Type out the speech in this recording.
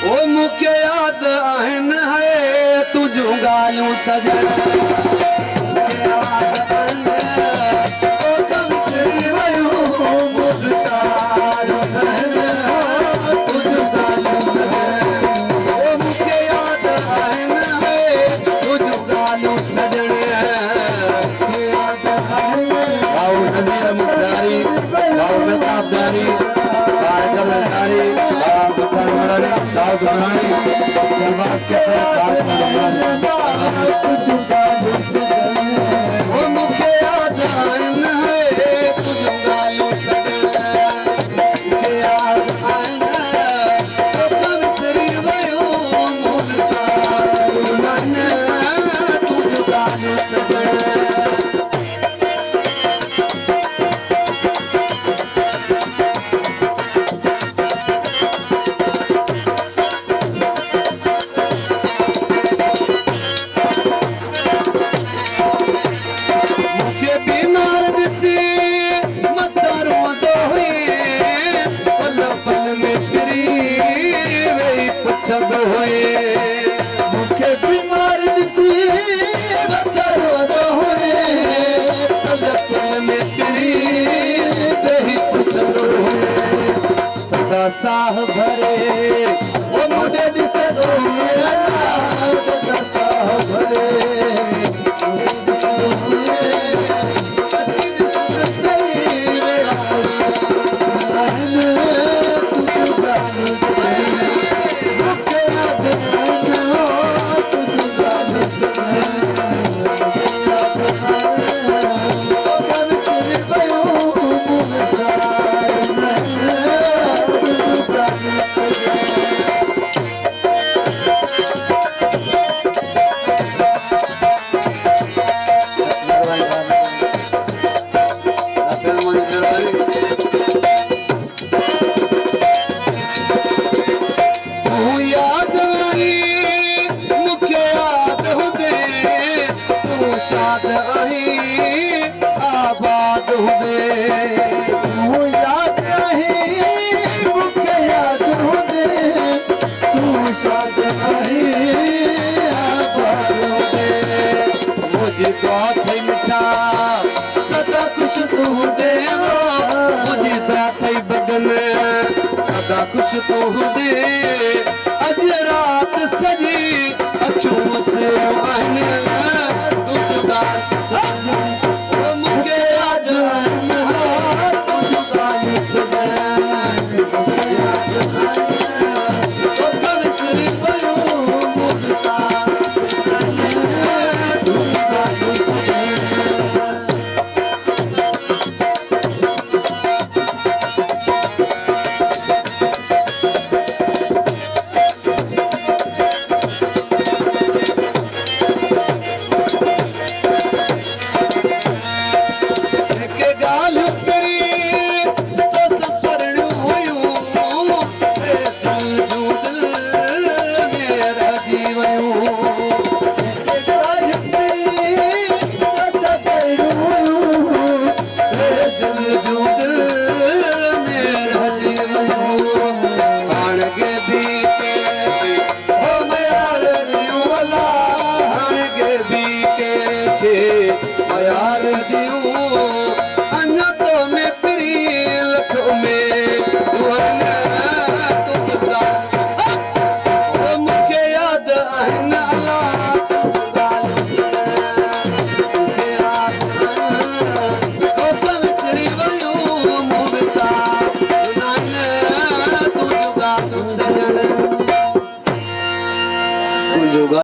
ओ मुख्य याद आहिन है तुझो गालू सजन शहबाज के साथ वो मुझे याद आइन है तुझो गालू सजन मुझे याद आइन है तो कब सरी वयो मोन सा मन तुझो गालू सजन मुखे बीमार दिसी बदरो होए पलक में तेरी बेही पुछंदो होए तदा साह भरे ओ मुडे दिसे दो तदा साह भरे शाद आही आबाद हुदे तू याद आही मुखे याद हुदे तू शाद आही आबाद हुदे मुझे तो थई मिठा सदा खुश तू हुदे मुझे तो थई बदन सदा खुश तू हुदे